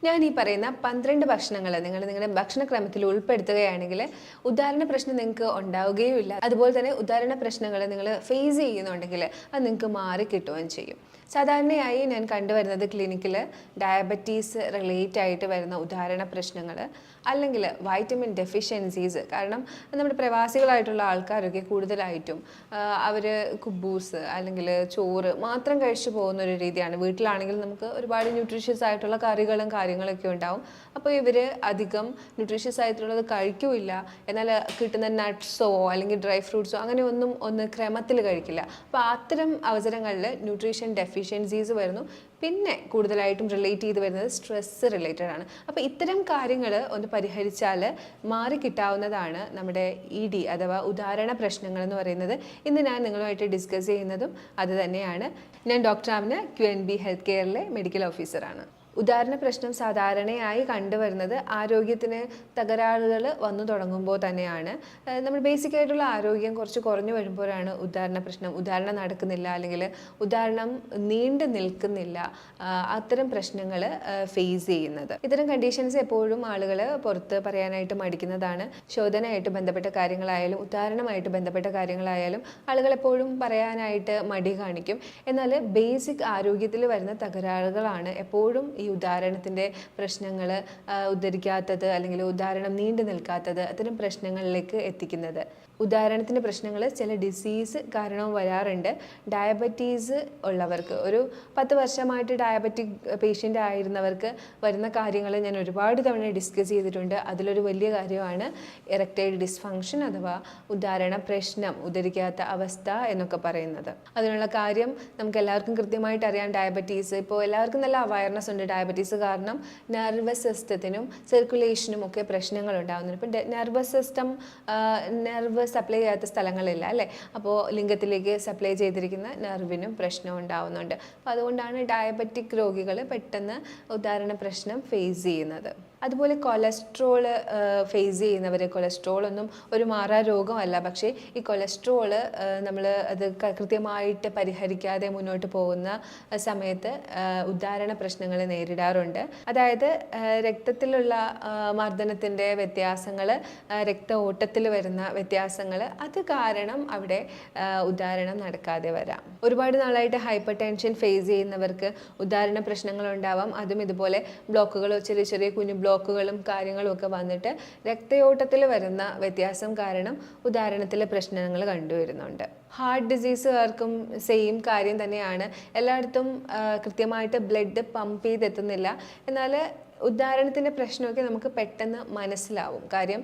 ഞാൻ ഈ പറയുന്ന 12 ഭക്ഷണങ്ങൾ നിങ്ങൾ നിങ്ങളുടെ ഭക്ഷണക്രമത്തിൽ ഉൾപ്പെടുത്തുകയാണെങ്കിൽ ഉദാഹരണ പ്രശ്നം നിങ്ങൾക്ക് ഉണ്ടാവുകയുമില്ല. അതുപോലെ തന്നെ ഉദാഹരണ പ്രശ്നങ്ങൾ നിങ്ങൾ ഫേസ് ചെയ്യുന്നുണ്ടെങ്കിൽ അത് നിങ്ങൾക്ക് മാറി കിട്ടുകയും ചെയ്യും. സാധാരണയായി ഞാൻ കണ്ടുവരുന്നത് ക്ലിനിക്കിൽ ഡയബറ്റീസ് റിലേറ്റ് ആയിട്ട് വരുന്ന ഉദാഹരണ പ്രശ്നങ്ങൾ, അല്ലെങ്കിൽ വൈറ്റമിൻ ഡെഫിഷ്യൻസീസ്. കാരണം നമ്മുടെ പ്രവാസികളായിട്ടുള്ള ആൾക്കാരൊക്കെ കൂടുതലായിട്ടും അവർ കുബൂസ് അല്ലെങ്കിൽ ചോറ് മാത്രം കഴിച്ചു പോകുന്ന ഒരു രീതിയാണ്. വീട്ടിലാണെങ്കിൽ നമുക്ക് ഒരുപാട് ന്യൂട്രീഷ്യസ് ആയിട്ടുള്ള കറികളും കാര്യങ്ങളൊക്കെ ഉണ്ടാവും. അപ്പോൾ ഇവർ അധികം ന്യൂട്രീഷ്യസ് ആയിട്ടുള്ളത് കഴിക്കില്ല, എന്നാൽ കിട്ടുന്ന നട്ട്സോ അല്ലെങ്കിൽ ഡ്രൈ ഫ്രൂട്ട്സോ അങ്ങനെ ഒന്ന് ക്രമത്തിൽ കഴിക്കില്ല. അപ്പോൾ അത്തരം അവസരങ്ങളിൽ ന്യൂട്രീഷൻ ഡെഫിഷ്യൻസീസ് വരുന്നു. പിന്നെ കൂടുതലായിട്ടും റിലേറ്റ് ചെയ്ത് വരുന്നത് സ്ട്രെസ് റിലേറ്റഡ് ആണ്. അപ്പോൾ ഇത്തരം കാര്യങ്ങൾ ഒന്ന് പരിഹരിച്ചാൽ മാറിക്കിട്ടാവുന്നതാണ് നമ്മുടെ ED അഥവാ ഉദാഹരണ പ്രശ്നങ്ങൾ എന്ന് പറയുന്നത്. ഇന്ന് ഞാൻ നിങ്ങളുമായിട്ട് ഡിസ്കസ് ചെയ്യുന്നതും അത് തന്നെയാണ്. ഞാൻ ഡോക്ടർ ആമിന, QNB ഹെൽത്ത് കെയറിലെ മെഡിക്കൽ ഓഫീസറാണ്. ഉദാഹരണ പ്രശ്നം സാധാരണയായി കണ്ടുവരുന്നത് ആരോഗ്യത്തിന് തകരാറുകൾ വന്നു തുടങ്ങുമ്പോൾ തന്നെയാണ്. നമ്മൾ ബേസിക് ആയിട്ടുള്ള ആരോഗ്യം കുറച്ച് കുറഞ്ഞു വരുമ്പോഴാണ് ഉദാഹരണ പ്രശ്നം, ഉദാഹരണം നടക്കുന്നില്ല അല്ലെങ്കിൽ ഉദാഹരണം നീണ്ടു നിൽക്കുന്നില്ല, അത്തരം പ്രശ്നങ്ങൾ ഫേസ് ചെയ്യുന്നത്. ഇത്തരം കണ്ടീഷൻസ് എപ്പോഴും ആളുകൾ പുറത്ത് പറയാനായിട്ട് മടിക്കുന്നതാണ്. ശോധനയായിട്ട് ബന്ധപ്പെട്ട കാര്യങ്ങളായാലും ഉദാഹരണമായിട്ട് ബന്ധപ്പെട്ട കാര്യങ്ങളായാലും ആളുകൾ എപ്പോഴും പറയാനായിട്ട് മടി കാണിക്കും. എന്നാൽ ബേസിക് ആരോഗ്യത്തിൽ വരുന്ന തകരാറുകളാണ് എപ്പോഴും ഈ ഉദാഹരണത്തിൻ്റെ പ്രശ്നങ്ങൾ, ഉദ്ധരിക്കാത്തത് അല്ലെങ്കിൽ ഉദാഹരണം നീണ്ടു നിൽക്കാത്തത്, അത്തരം പ്രശ്നങ്ങളിലേക്ക് എത്തിക്കുന്നത്. ഉദാഹരണത്തിൻ്റെ പ്രശ്നങ്ങൾ ചില ഡിസീസ് കാരണവും വരാറുണ്ട്. ഡയബറ്റീസ് ഉള്ളവർക്ക്, ഒരു 10 വർഷമായിട്ട് ഡയബറ്റിക് പേഷ്യൻ്റ് ആയിരുന്നവർക്ക് വരുന്ന കാര്യങ്ങൾ ഞാൻ ഒരുപാട് തവണ ഡിസ്കസ് ചെയ്തിട്ടുണ്ട്. അതിലൊരു വലിയ കാര്യമാണ് എറക്ടൈൽ ഡിസ്ഫങ്ഷൻ അഥവാ ഉദാഹരണ പ്രശ്നം, ഉദ്ധരിക്കാത്ത അവസ്ഥ എന്നൊക്കെ പറയുന്നത്. അതിനുള്ള കാര്യം നമുക്ക് എല്ലാവർക്കും കൃത്യമായിട്ട് അറിയാം. ഡയബറ്റീസ് ഇപ്പോൾ എല്ലാവർക്കും നല്ല അവയർനെസ് ഉണ്ട്. ഡയബറ്റീസ് കാരണം നെർവസ് സിസ്റ്റത്തിനും സർക്കുലേഷനും ഒക്കെ പ്രശ്നങ്ങൾ ഉണ്ടാകുന്നുണ്ട്. ഇപ്പം നെർവസ് സിസ്റ്റം, നെർവ് സപ്ലൈ ചെയ്യാത്ത സ്ഥലങ്ങളില്ല അല്ലേ? അപ്പോൾ ലിംഗത്തിലേക്ക് സപ്ലൈ ചെയ്തിരിക്കുന്ന നെർവിനും പ്രശ്നം ഉണ്ടാവുന്നുണ്ട്. അപ്പോൾ അതുകൊണ്ടാണ് ഡയബറ്റിക് രോഗികൾ പെട്ടെന്ന് ഉദാഹരണ പ്രശ്നം ഫേസ് ചെയ്യുന്നത്. അതുപോലെ കൊളസ്ട്രോൾ ഫേസ് ചെയ്യുന്നവർ, കൊളസ്ട്രോൾ ഒന്നും ഒരു മാറാ രോഗമല്ല, പക്ഷേ ഈ കൊളസ്ട്രോൾ നമ്മൾ അത് കൃത്യമായിട്ട് പരിഹരിക്കാതെ മുന്നോട്ട് പോകുന്ന സമയത്ത് ഉദാഹരണ പ്രശ്നങ്ങൾ നേരിടാറുണ്ട്. അതായത് രക്തത്തിലുള്ള മർദ്ദനത്തിൻ്റെ വ്യത്യാസങ്ങൾ, രക്ത ഓട്ടത്തിൽ വരുന്ന വ്യത്യാസങ്ങൾ, അത് കാരണം അവിടെ ഉദാഹരണം നടക്കാതെ വരാം. ഒരുപാട് നാളായിട്ട് ഹൈപ്പർ ടെൻഷൻ ഫേസ് ചെയ്യുന്നവർക്ക് ഉദാഹരണ പ്രശ്നങ്ങൾ ഉണ്ടാവാം. അതും ഇതുപോലെ ബ്ലോക്കുകളോ ചെറിയ ചെറിയ കുഞ്ഞു ബ്ലോക്കുകളും കാര്യങ്ങളും ഒക്കെ വന്നിട്ട് രക്തയോട്ടത്തിൽ വരുന്ന വ്യത്യാസം കാരണം ഉദാഹരണത്തിലെ പ്രശ്നങ്ങൾ കണ്ടുവരുന്നുണ്ട്. ഹാർട്ട് ഡിസീസുകാർക്കും സെയിം കാര്യം തന്നെയാണ്. എല്ലായിടത്തും കൃത്യമായിട്ട് ബ്ലഡ് പമ്പ് ചെയ്തെത്തുന്നില്ല. എന്നാൽ ഉദാഹരണത്തിൻ്റെ പ്രശ്നമൊക്കെ നമുക്ക് പെട്ടെന്ന് മനസ്സിലാവും. കാര്യം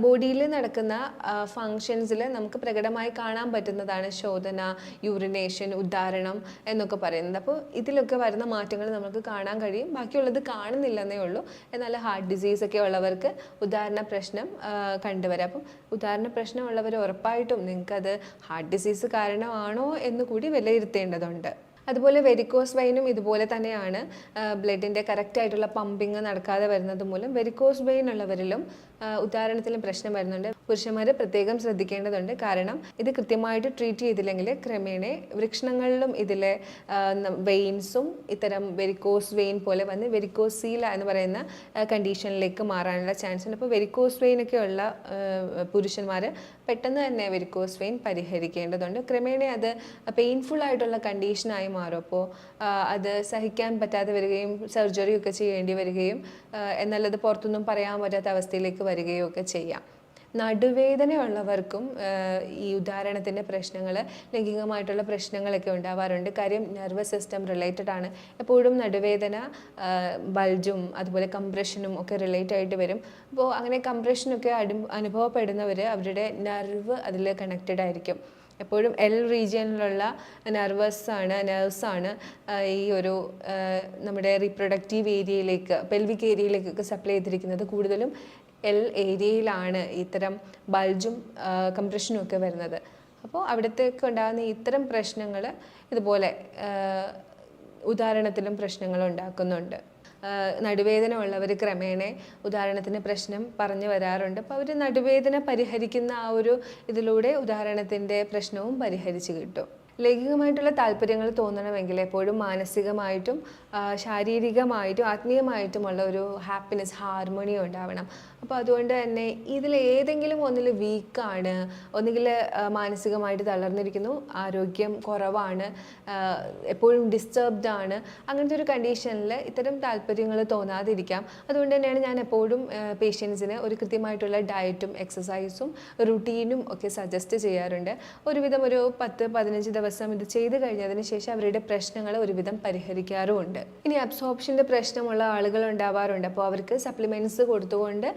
ബോഡിയിൽ നടക്കുന്ന ഫങ്ഷൻസിൽ നമുക്ക് പ്രകടമായി കാണാൻ പറ്റുന്നതാണ് ശോധന, യൂറിനേഷൻ, ഉദാഹരണം എന്നൊക്കെ പറയുന്നത്. അപ്പോൾ ഇതിലൊക്കെ വരുന്ന മാറ്റങ്ങൾ നമുക്ക് കാണാൻ കഴിയും. ബാക്കിയുള്ളത് കാണുന്നില്ലെന്നേ ഉള്ളൂ. എന്നാൽ ഹാർട്ട് ഡിസീസൊക്കെ ഉള്ളവർക്ക് ഉദാഹരണ പ്രശ്നം കണ്ടുവരാം. അപ്പം ഉദാഹരണ പ്രശ്നമുള്ളവർ ഉറപ്പായിട്ടും നിങ്ങൾക്കത് ഹാർട്ട് ഡിസീസ് കാരണമാണോ എന്ന് കൂടി വിലയിരുത്തേണ്ടതുണ്ട്. അതുപോലെ വെരിക്കോസ് വെയിനും ഇതുപോലെ തന്നെയാണ്. ബ്ലഡിൻ്റെ കറക്റ്റായിട്ടുള്ള പമ്പിങ് നടക്കാതെ വരുന്നത് മൂലം വെരിക്കോസ് വെയിൻ ഉള്ളവരിലും ഉദാഹരണത്തിലും പ്രശ്നം വരുന്നുണ്ട്. പുരുഷന്മാർ പ്രത്യേകം ശ്രദ്ധിക്കേണ്ടതുണ്ട്. കാരണം ഇത് കൃത്യമായിട്ട് ട്രീറ്റ് ചെയ്തില്ലെങ്കിൽ ക്രമേണ വൃക്ഷണങ്ങളിലും ഇതിലെ വെയിൻസും ഇത്തരം വെരിക്കോസ് വെയിൻ പോലെ വന്ന് വെരിക്കോസീല എന്ന് പറയുന്ന കണ്ടീഷനിലേക്ക് മാറാനുള്ള ചാൻസ് ഉണ്ട്. അപ്പോൾ വെരിക്കോസ് വെയിനൊക്കെ ഉള്ള പുരുഷന്മാർ പെട്ടെന്ന് തന്നെ വെരിക്കോസ് വെയിൻ പരിഹരിക്കേണ്ടതുണ്ട്. ക്രമേണ അത് പെയിൻഫുൾ ആയിട്ടുള്ള കണ്ടീഷനായി മാറും. അപ്പോൾ അത് സഹിക്കാൻ പറ്റാതെ വരികയും സർജറി ഒക്കെ ചെയ്യേണ്ടി വരികയും എന്നാൽ അത് പുറത്തൊന്നും പറയാൻ പറ്റാത്ത അവസ്ഥയിലേക്ക് വരികയോ ഒക്കെ ചെയ്യാം. നടുവേദനയുള്ളവർക്കും ഈ ഉദാഹരണത്തിൻ്റെ പ്രശ്നങ്ങൾ, ലൈംഗികമായിട്ടുള്ള പ്രശ്നങ്ങളൊക്കെ ഉണ്ടാവാറുണ്ട്. കാര്യം നെർവസ് സിസ്റ്റം റിലേറ്റഡ് ആണ്. എപ്പോഴും നടുവേദന ബൾജും അതുപോലെ കംപ്രഷനും ഒക്കെ റിലേറ്റ് ആയിട്ട് വരും. അപ്പോൾ അങ്ങനെ കംപ്രഷനൊക്കെ അനുഭവപ്പെടുന്നവർ അവരുടെ നെർവ് അതിൽ കണക്റ്റഡ് ആയിരിക്കും. എപ്പോഴും റീജിയനിലുള്ള നെർവ്സാണ് ഈ ഒരു നമ്മുടെ റീപ്രൊഡക്റ്റീവ് ഏരിയയിലേക്ക്, പെൽവിക് ഏരിയയിലേക്കൊക്കെ സപ്ലൈ ചെയ്തിരിക്കുന്നത്. കൂടുതലും ഏരിയയിലാണ് ഇത്തരം ബൾജും കംപ്രഷനും ഒക്കെ വരുന്നത്. അപ്പോൾ അവിടത്തേക്ക് ഉണ്ടാകുന്ന ഇത്തരം പ്രശ്നങ്ങൾ ഇതുപോലെ ഉദാഹരണത്തിലും പ്രശ്നങ്ങൾ ഉണ്ടാക്കുന്നുണ്ട്. നടുവേദന ഉള്ളവർ ക്രമേണ ഉദാഹരണത്തിന് പ്രശ്നം പറഞ്ഞു വരാറുണ്ട്. അപ്പോൾ അവർ നടുവേദന പരിഹരിക്കുന്ന ആ ഒരു ഇതിലൂടെ ഉദാഹരണത്തിൻ്റെ പ്രശ്നവും പരിഹരിച്ച് കിട്ടും. ലൈംഗികമായിട്ടുള്ള താല്പര്യങ്ങൾ തോന്നണമെങ്കിൽ എപ്പോഴും മാനസികമായിട്ടും ശാരീരികമായിട്ടും ആത്മീയമായിട്ടുമുള്ള ഒരു ഹാപ്പിനെസ്, ഹാർമണി ഉണ്ടാവണം. അപ്പോൾ അതുകൊണ്ട് തന്നെ ഇതിലേതെങ്കിലും ഒന്നിൽ വീക്കാണ്, ഒന്നുകിൽ മാനസികമായിട്ട് തളർന്നിരിക്കുന്നു, ആരോഗ്യം കുറവാണ്, എപ്പോഴും ഡിസ്റ്റർബ്ഡ് ആണ്, അങ്ങനത്തെ ഒരു കണ്ടീഷനിൽ ഇത്തരം താല്പര്യങ്ങൾ തോന്നാതിരിക്കാം. അതുകൊണ്ട് തന്നെയാണ് ഞാൻ എപ്പോഴും പേഷ്യൻസിന് ഒരു കൃത്യമായിട്ടുള്ള ഡയറ്റും എക്സസൈസും റുട്ടീനും ഒക്കെ സജസ്റ്റ് ചെയ്യാറുണ്ട്. ഒരുവിധം ഒരു 10-15 ദിവസം ഇത് ചെയ്ത് കഴിഞ്ഞതിന് ശേഷം അവരുടെ പ്രശ്നങ്ങൾ ഒരുവിധം പരിഹരിക്കാറുമുണ്ട്. ഇനി അബ്സോർപ്ഷൻ്റെ പ്രശ്നമുള്ള ആളുകൾ ഉണ്ടാവാറുണ്ട്. അപ്പോൾ അവർക്ക് സപ്ലിമെൻറ്റ്സ് കൊടുത്തുകൊണ്ട്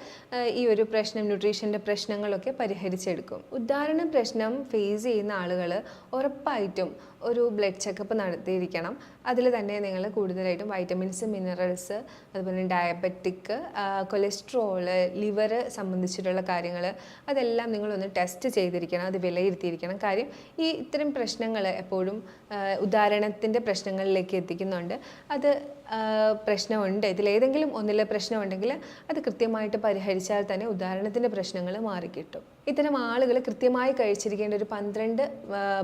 ഈ ഒരു പ്രശ്നം, ന്യൂട്രീഷൻ്റെ പ്രശ്നങ്ങളൊക്കെ പരിഹരിച്ചെടുക്കും. ഉദാഹരണ പ്രശ്നം ഫേസ് ചെയ്യുന്ന ആളുകൾ ഉറപ്പായിട്ടും ഒരു ബ്ലഡ് ചെക്കപ്പ് നടത്തിയിരിക്കണം. അതിൽ തന്നെ നിങ്ങൾ കൂടുതലായിട്ടും വൈറ്റമിൻസ്, മിനറൽസ്, അതുപോലെ ഡയബറ്റിക്, കൊളസ്ട്രോള്, ലിവർ സംബന്ധിച്ചിട്ടുള്ള കാര്യങ്ങൾ അതെല്ലാം നിങ്ങളൊന്ന് ടെസ്റ്റ് ചെയ്തിരിക്കണം, അത് വിലയിരുത്തിയിരിക്കണം. കാര്യം ഈ ഇത്തരം പ്രശ്നങ്ങൾ എപ്പോഴും ഉദാഹരണത്തിൻ്റെ പ്രശ്നങ്ങളിലേക്ക് എത്തിക്കുന്നുണ്ട്. അത് പ്രശ്നമുണ്ട്, ഇതിലേതെങ്കിലും ഒന്നിലെ പ്രശ്നമുണ്ടെങ്കിൽ അത് കൃത്യമായിട്ട് പരിഹരിച്ചാൽ തന്നെ ഉദാഹരണത്തിൻ്റെ പ്രശ്നങ്ങൾ മാറിക്കിട്ടും. ഇത്തരം ആളുകൾ കൃത്യമായി കഴിച്ചിരിക്കേണ്ട ഒരു 12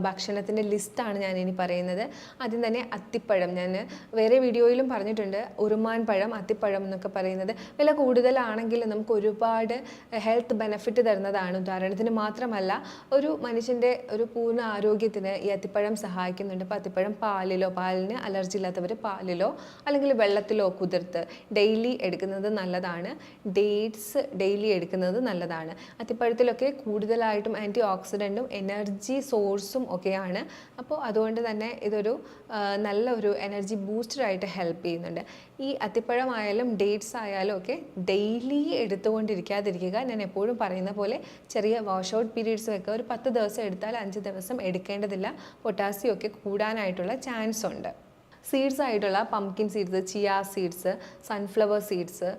ഭക്ഷണത്തിൻ്റെ ലിസ്റ്റാണ് ഞാൻ ഇനി പറയുന്നത്. ആദ്യം തന്നെ അത്തിപ്പഴം. ഞാൻ വേറെ വീഡിയോയിലും പറഞ്ഞിട്ടുണ്ട്, ഉറുമാൻ പഴം, അത്തിപ്പഴം എന്നൊക്കെ പറയുന്നത് വില കൂടുതലാണെങ്കിൽ നമുക്ക് ഒരുപാട് ഹെൽത്ത് ബെനഫിറ്റ് തരുന്നതാണ്. ഉദാഹരണത്തിന് മാത്രമല്ല, ഒരു മനുഷ്യൻ്റെ ഒരു പൂർണ്ണ ആരോഗ്യത്തിന് ഈ അത്തിപ്പഴം സഹായിക്കുന്നുണ്ട്. അപ്പോൾ അത്തിപ്പഴം പാലിന് അലർജി ഇല്ലാത്തവർ പാലിലോ അല്ലെങ്കിൽ വെള്ളത്തിലോ കുതിർത്ത് ഡെയിലി എടുക്കുന്നത് നല്ലതാണ്. ഡേറ്റ്സ് ഡെയിലി എടുക്കുന്നത് നല്ലതാണ്. അത്തിപ്പഴത്തിലൊക്കെ കൂടുതലായിട്ടും ആൻറ്റി ഓക്സിഡൻറ്റും എനർജി സോഴ്സും ഒക്കെയാണ്. അപ്പോൾ അതുകൊണ്ട് തന്നെ ഇതൊരു നല്ല ഒരു എനർജി ബൂസ്റ്ററായിട്ട് ഹെൽപ്പ് ചെയ്യുന്നുണ്ട്. ഈ അത്തിപ്പഴമായാലും ഡേറ്റ്സ് ആയാലും ഒക്കെ ഡെയിലി എടുത്തുകൊണ്ടിരിക്കാതിരിക്കുക. ഞാൻ എപ്പോഴും പറയുന്ന പോലെ ചെറിയ വാഷ് ഔട്ട് പീരീഡ്സ് ഒക്കെ ഒരു 10 ദിവസം എടുത്താൽ 5 ദിവസം എടുക്കേണ്ടതില്ല. പൊട്ടാസ്യം ഒക്കെ കൂടാനായിട്ടുള്ള ചാൻസ് ഉണ്ട്. സീഡ്സ് ആയിട്ടുള്ള pumpkin seeds, chia seeds, sunflower seeds,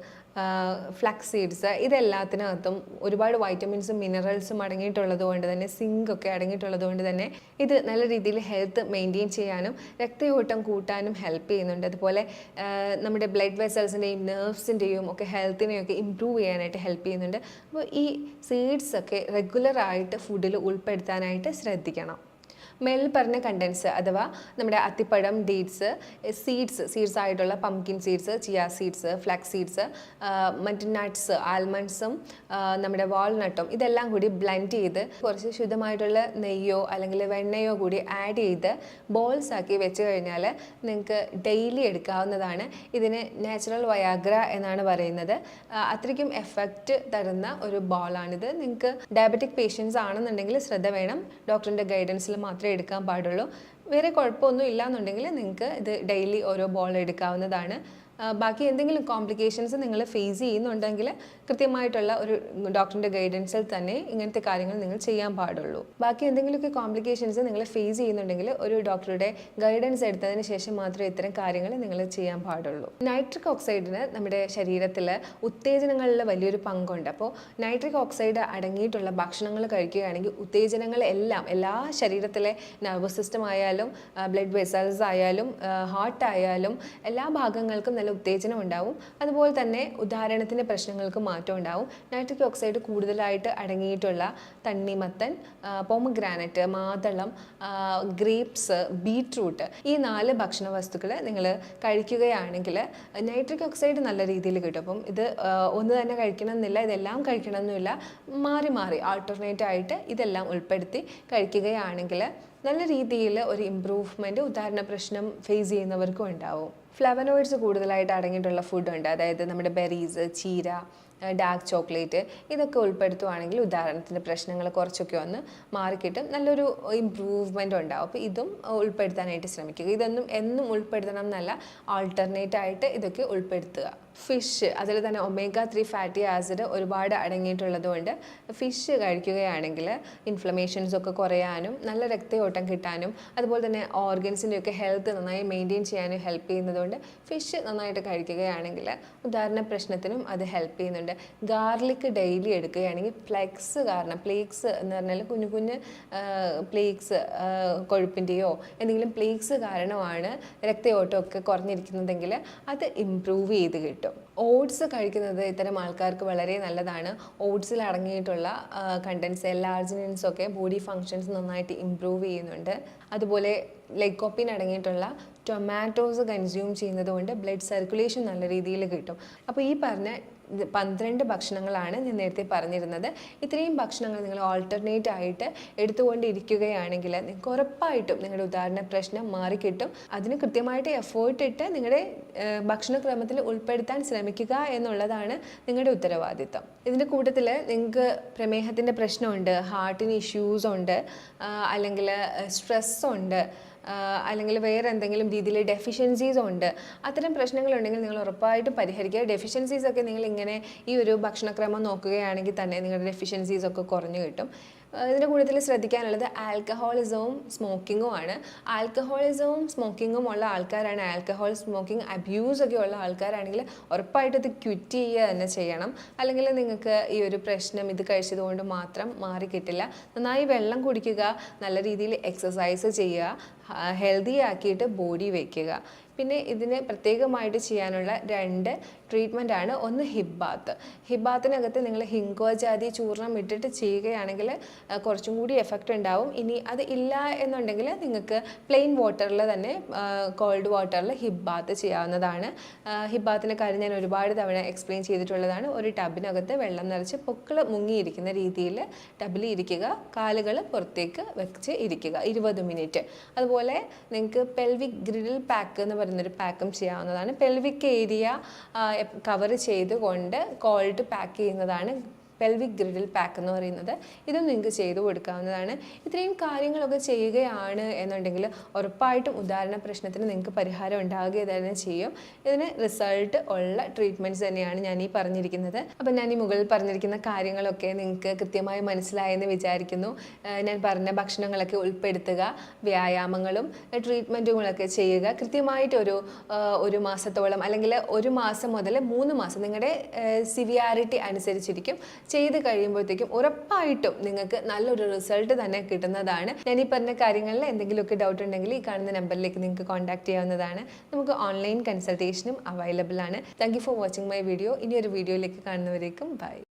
flax seeds, ഇതെല്ലാത്തിനകത്തും ഒരുപാട് വൈറ്റമിൻസും മിനറൽസും അടങ്ങിയിട്ടുള്ളത് കൊണ്ട് തന്നെ, സിങ്ക് ഒക്കെ അടങ്ങിയിട്ടുള്ളത് കൊണ്ട് തന്നെ ഇത് നല്ല രീതിയിൽ ഹെൽത്ത് മെയിൻറ്റെയിൻ ചെയ്യാനും രക്തയോട്ടം കൂട്ടാനും ഹെൽപ്പ് ചെയ്യുന്നുണ്ട്. അതുപോലെ നമ്മുടെ ബ്ലഡ് വെസൽസിൻ്റെയും നെർവ്സിൻ്റെയും ഒക്കെ ഹെൽത്തിനെയൊക്കെ ഇമ്പ്രൂവ് ചെയ്യാനായിട്ട് ഹെൽപ്പ് ചെയ്യുന്നുണ്ട്. അപ്പോൾ ഈ സീഡ്സ് ഒക്കെ റെഗുലറായിട്ട് ഫുഡിൽ ഉൾപ്പെടുത്താനായിട്ട് ശ്രദ്ധിക്കണം. മേലിൽ പറഞ്ഞ കണ്ടൻസ് അഥവാ നമ്മുടെ അത്തിപ്പഴം, ഡേറ്റ്സ്, സീഡ്സ് ആയിട്ടുള്ള pumpkin seeds, chia seeds, flax seeds, മറ്റ് നട്ട്സ്, ആൽമണ്ട്സും നമ്മുടെ വാൾനട്ടും ഇതെല്ലാം കൂടി ബ്ലെൻഡ് ചെയ്ത് കുറച്ച് ശുദ്ധമായിട്ടുള്ള നെയ്യോ അല്ലെങ്കിൽ വെണ്ണയോ കൂടി ആഡ് ചെയ്ത് ബോൾസ് ആക്കി വെച്ച് കഴിഞ്ഞാൽ നിങ്ങൾക്ക് ഡെയിലി എടുക്കാവുന്നതാണ്. ഇതിന് നാച്ചുറൽ വയാഗ്ര എന്നാണ് പറയുന്നത്. അത്രയ്ക്കും എഫക്റ്റ് തരുന്ന ഒരു ബോളാണിത്. നിങ്ങൾക്ക് ഡയബറ്റിക് പേഷ്യൻസ് ആണെന്നുണ്ടെങ്കിൽ ശ്രദ്ധ വേണം, ഡോക്ടറിൻ്റെ ഗൈഡൻസിൽ മാത്രമേ എടുക്കാൻ പാടുള്ളൂ. വേറെ കുഴപ്പമൊന്നും ഇല്ലാന്നുണ്ടെങ്കിൽ നിങ്ങൾക്ക് ഇത് ഡെയിലി ഓരോ ബോൾ എടുക്കാവുന്നതാണ്. ബാക്കി എന്തെങ്കിലും കോംപ്ലിക്കേഷൻസ് നിങ്ങൾ ഫേസ് ചെയ്യുന്നുണ്ടെങ്കിൽ കൃത്യമായിട്ടുള്ള ഒരു ഡോക്ടറിൻ്റെ ഗൈഡൻസിൽ തന്നെ ഇങ്ങനത്തെ കാര്യങ്ങൾ നിങ്ങൾ ചെയ്യാൻ പാടുള്ളൂ. ബാക്കി എന്തെങ്കിലുമൊക്കെ കോംപ്ലിക്കേഷൻസ് നിങ്ങൾ ഫേസ് ചെയ്യുന്നുണ്ടെങ്കിൽ ഒരു ഡോക്ടറുടെ ഗൈഡൻസ് എടുത്തതിന് ശേഷം മാത്രമേ ഇത്തരം കാര്യങ്ങൾ നിങ്ങൾ ചെയ്യാൻ പാടുള്ളൂ. നൈട്രിക് ഓക്സൈഡിന് നമ്മുടെ ശരീരത്തിൽ ഉത്തേജനങ്ങളിൽ വലിയൊരു പങ്കുണ്ട്. അപ്പോൾ നൈട്രിക് ഓക്സൈഡ് അടങ്ങിയിട്ടുള്ള ഭക്ഷണങ്ങൾ കഴിക്കുകയാണെങ്കിൽ ഉത്തേജനങ്ങളെല്ലാം, എല്ലാ ശരീരത്തിലെ നെർവസ് സിസ്റ്റം ആയാലും ബ്ലഡ് വെസൽസ് ആയാലും ഹാർട്ട് ആയാലും എല്ലാ ഭാഗങ്ങൾക്കും നല്ല ഉത്തേജനം ഉണ്ടാവും. അതുപോലെ തന്നെ ഉദാഹരണത്തിൻ്റെ പ്രശ്നങ്ങൾക്ക് മാറ്റം ഉണ്ടാവും. നൈട്രിക് ഓക്സൈഡ് കൂടുതലായിട്ട് അടങ്ങിയിട്ടുള്ള തണ്ണിമത്തൻ, പോമഗ്രാനറ്റ്, മാതളം, ഗ്രേപ്സ്, ബീട്രൂട്ട്, ഈ 4 ഭക്ഷണ വസ്തുക്കൾ നിങ്ങൾ കഴിക്കുകയാണെങ്കിൽ നൈട്രിക് ഓക്സൈഡ് നല്ല രീതിയിൽ കിട്ടും. അപ്പം ഇത് ഒന്ന് തന്നെ കഴിക്കണം എന്നില്ല, ഇതെല്ലാം കഴിക്കണം എന്നില്ല, മാറി മാറി ആൾട്ടർനേറ്റ് ആയിട്ട് ഇതെല്ലാം ഉൾപ്പെടുത്തി കഴിക്കുകയാണെങ്കിൽ നല്ല രീതിയിൽ ഒരു ഇമ്പ്രൂവ്മെൻറ്റ് ഉദാഹരണ പ്രശ്നം ഫേസ് ചെയ്യുന്നവർക്കും ഉണ്ടാവും. ഫ്ലവനോയിഡ്സ് കൂടുതലായിട്ട് അടങ്ങിയിട്ടുള്ള ഫുഡുണ്ട്. അതായത് നമ്മുടെ ബെറീസ്, ചീര, ഡാർക്ക് ചോക്ലേറ്റ്, ഇതൊക്കെ ഉൾപ്പെടുത്തുവാണെങ്കിൽ ഉദാഹരണത്തിൻ്റെ പ്രശ്നങ്ങൾ കുറച്ചൊക്കെ ഒന്ന് മാറിക്കിട്ടും, നല്ലൊരു ഇമ്പ്രൂവ്മെൻ്റ് ഉണ്ടാവും. അപ്പോൾ ഇതും ഉൾപ്പെടുത്താനായിട്ട് ശ്രമിക്കുക. ഇതൊന്നും എന്നും ഉൾപ്പെടുത്തണം എന്നല്ല, ആൾട്ടർനേറ്റ് ആയിട്ട് ഇതൊക്കെ ഉൾപ്പെടുത്തുക. ഫിഷ്, അതിൽ തന്നെ ഒമേഗ 3 ഫാറ്റി ആസിഡ് ഒരുപാട് അടങ്ങിയിട്ടുള്ളത് കൊണ്ട് ഫിഷ് കഴിക്കുകയാണെങ്കിൽ ഇൻഫ്ലമേഷൻസ് ഒക്കെ കുറയാനും നല്ല രക്തയോട്ടം കിട്ടാനും അതുപോലെ തന്നെ ഓർഗൻസിൻ്റെയൊക്കെ ഹെൽത്ത് നന്നായി മെയിൻറ്റെയിൻ ചെയ്യാനും ഹെൽപ്പ് ചെയ്യുന്നതുകൊണ്ട് ഫിഷ് നന്നായിട്ട് കഴിക്കുകയാണെങ്കിൽ ഉദാഹരണ പ്രശ്നത്തിനും അത് ഹെൽപ്പ് ചെയ്യുന്നുണ്ട്. ഗാർലിക് ഡെയിലി എടുക്കുകയാണെങ്കിൽ പ്ലെക്സ് കാരണം, പ്ലേക്സ് എന്ന് പറഞ്ഞാൽ കുഞ്ഞു കുഞ്ഞ് പ്ലേക്സ്, കൊഴുപ്പിൻ്റെയോ എന്തെങ്കിലും പ്ലേക്സ് കാരണമാണ് രക്തയോട്ടമൊക്കെ കുറഞ്ഞിരിക്കുന്നതെങ്കിൽ അത് ഇമ്പ്രൂവ് ചെയ്ത് കിട്ടും. കിട്ടും. ഓട്സ് കഴിക്കുന്നത് ഇത്തരം ആൾക്കാർക്ക് വളരെ നല്ലതാണ്. ഓട്സിൽ അടങ്ങിയിട്ടുള്ള കണ്ടൻസ് എലാർജിനൻസ് ഒക്കെ ബോഡി ഫങ്ഷൻസ് നന്നായിട്ട് ഇമ്പ്രൂവ് ചെയ്യുന്നുണ്ട്. അതുപോലെ ലൈക്കോപ്പിൻ അടങ്ങിയിട്ടുള്ള ടൊമാറ്റോസ് കൺസ്യൂം ചെയ്യുന്നത് കൊണ്ട് ബ്ലഡ് സർക്കുലേഷൻ നല്ല രീതിയിൽ കിട്ടും. അപ്പോൾ ഈ പറഞ്ഞ 12 ഭക്ഷണങ്ങളാണ് ഞാൻ നേരത്തെ പറഞ്ഞിരുന്നത്. ഇത്രയും ഭക്ഷണങ്ങൾ നിങ്ങൾ ഓൾട്ടർനേറ്റ് ആയിട്ട് എടുത്തുകൊണ്ടിരിക്കുകയാണെങ്കിൽ നിങ്ങൾക്ക് ഉറപ്പായിട്ടും നിങ്ങളുടെ ഉദാഹരണ പ്രശ്നം മാറിക്കിട്ടും. അതിന് കൃത്യമായിട്ട് എഫേർട്ട് ഇട്ട് നിങ്ങളുടെ ഭക്ഷണക്രമത്തിൽ ഉൾപ്പെടുത്താൻ ശ്രമിക്കുക എന്നുള്ളതാണ് നിങ്ങളുടെ ഉത്തരവാദിത്തം. ഇതിൻ്റെ കൂട്ടത്തിൽ നിങ്ങൾക്ക് പ്രമേഹത്തിൻ്റെ പ്രശ്നമുണ്ട്, ഹാർട്ടിന് ഇഷ്യൂസ് ഉണ്ട്, അല്ലെങ്കിൽ സ്ട്രെസ്സുണ്ട്, അല്ലെങ്കിൽ വേറെ എന്തെങ്കിലും രീതിയിൽ ഡെഫിഷ്യൻസീസ് ഉണ്ട്, അത്തരം പ്രശ്നങ്ങളുണ്ടെങ്കിൽ നിങ്ങൾ ഉറപ്പായിട്ടും പരിഹരിക്കുക. ഡെഫിഷ്യൻസീസ് ഒക്കെ നിങ്ങൾ ഇങ്ങനെ ഈ ഒരു ഭക്ഷണക്രമം നോക്കുകയാണെങ്കിൽ തന്നെ നിങ്ങളുടെ ഡെഫിഷ്യൻസീസ് ഒക്കെ കുറഞ്ഞു കിട്ടും. ഇതിൻ്റെ കൂട്ടത്തിൽ ശ്രദ്ധിക്കാനുള്ളത് ആൽക്കഹോളിസവും സ്മോക്കിങ്ങും ആണ്. ആൽക്കഹോളിസവും സ്മോക്കിങ്ങും ഉള്ള ആൾക്കാരാണ്, ആൽക്കഹോൾ സ്മോക്കിംഗ് അബ്യൂസ് ഒക്കെ ഉള്ള ആൾക്കാരാണെങ്കിൽ ഉറപ്പായിട്ട് ഇത് ക്വിറ്റ് ചെയ്യുക തന്നെ ചെയ്യണം. അല്ലെങ്കിൽ നിങ്ങൾക്ക് ഈ ഒരു പ്രശ്നം ഇത് കഴിച്ചതുകൊണ്ട് മാത്രം മാറി കിട്ടില്ല. നന്നായി വെള്ളം കുടിക്കുക, നല്ല രീതിയിൽ എക്സസൈസ് ചെയ്യുക, ഹെൽത്തി ആക്കിയിട്ട് ബോഡി വയ്ക്കുക. പിന്നെ ഇതിന് പ്രത്യേകമായിട്ട് ചെയ്യാനുള്ള 2 ട്രീറ്റ്മെൻറ്റാണ്. ഒന്ന് ഹിപ്പ് ബാത്ത്. ഹിപ്പ് ബാത്തിനകത്ത് നിങ്ങൾ ഹിങ്കോ ജാതി ചൂർണം ഇട്ടിട്ട് ചെയ്യുകയാണെങ്കിൽ കുറച്ചും കൂടി എഫക്റ്റ് ഉണ്ടാവും. ഇനി അത് ഇല്ല എന്നുണ്ടെങ്കിൽ നിങ്ങൾക്ക് പ്ലെയിൻ വാട്ടറിൽ തന്നെ കോൾഡ് വാട്ടറിൽ ഹിപ്പ് ബാത്ത് ചെയ്യാവുന്നതാണ്. ഹിപ്പ് ബാത്തിൻ്റെ കാര്യം ഞാൻ ഒരുപാട് തവണ എക്സ്പ്ലെയിൻ ചെയ്തിട്ടുള്ളതാണ്. ഒരു ടബിനകത്ത് വെള്ളം നിറച്ച് പൊക്കിൾ മുങ്ങിയിരിക്കുന്ന രീതിയിൽ ടബിൽ ഇരിക്കുക, കാലുകൾ പുറത്തേക്ക് വെച്ച് ഇരിക്കുക 20 മിനിറ്റ്. അതുപോലെ നിങ്ങൾക്ക് പെൽവിക് ഗ്രിഡിൽ പാക്ക് എന്ന് പറയുന്നൊരു പാക്കും ചെയ്യാവുന്നതാണ്. പെൽവിക് ഏരിയ കവർ ചെയ്തുകൊണ്ട് കോൾഡ് പാക്ക് ചെയ്യുന്നതാണ് പെൽവിക് ഗ്രിഡിൽ പാക്ക് എന്ന് പറയുന്നത്. ഇതും നിങ്ങൾക്ക് ചെയ്തു കൊടുക്കാവുന്നതാണ്. ഇത്രയും കാര്യങ്ങളൊക്കെ ചെയ്യുകയാണ് എന്നുണ്ടെങ്കിൽ ഉറപ്പായിട്ടും ഉദാഹരണ പ്രശ്നത്തിന് നിങ്ങൾക്ക് പരിഹാരം ഉണ്ടാകുക തന്നെ ചെയ്യും. ഇതിന് റിസൾട്ട് ഉള്ള ട്രീറ്റ്മെൻറ്റ്സ് തന്നെയാണ് ഞാൻ ഈ പറഞ്ഞിരിക്കുന്നത്. അപ്പം ഞാൻ ഈ മുകളിൽ പറഞ്ഞിരിക്കുന്ന കാര്യങ്ങളൊക്കെ നിങ്ങൾക്ക് കൃത്യമായി മനസ്സിലായെന്ന് വിചാരിക്കുന്നു. ഞാൻ പറഞ്ഞ ഭക്ഷണങ്ങളൊക്കെ ഉൾപ്പെടുത്തുക, വ്യായാമങ്ങളും ട്രീറ്റ്മെൻറ്റുകളൊക്കെ ചെയ്യുക. കൃത്യമായിട്ട് ഒരു മാസത്തോളം അല്ലെങ്കിൽ 1 മാസം മുതൽ 3 മാസം നിങ്ങളുടെ സിവിയാരിറ്റി അനുസരിച്ചിരിക്കും ചെയ്ത് കഴിയുമ്പോഴത്തേക്കും ഉറപ്പായിട്ടും നിങ്ങൾക്ക് നല്ലൊരു റിസൾട്ട് തന്നെ കിട്ടുന്നതാണ്. ഞാൻ ഈ പറഞ്ഞ കാര്യങ്ങളിൽ എന്തെങ്കിലുമൊക്കെ ഡൗട്ട് ഉണ്ടെങ്കിൽ ഈ കാണുന്ന നമ്പറിലേക്ക് നിങ്ങൾക്ക് കോൺടാക്ട് ചെയ്യാവുന്നതാണ്. നമുക്ക് ഓൺലൈൻ കൺസൾട്ടേഷനും അവൈലബിൾ ആണ്. Thank you for watching my video. ഇനി ഒരു വീഡിയോയിലേക്ക് കാണുന്നവരേക്കും ബൈ.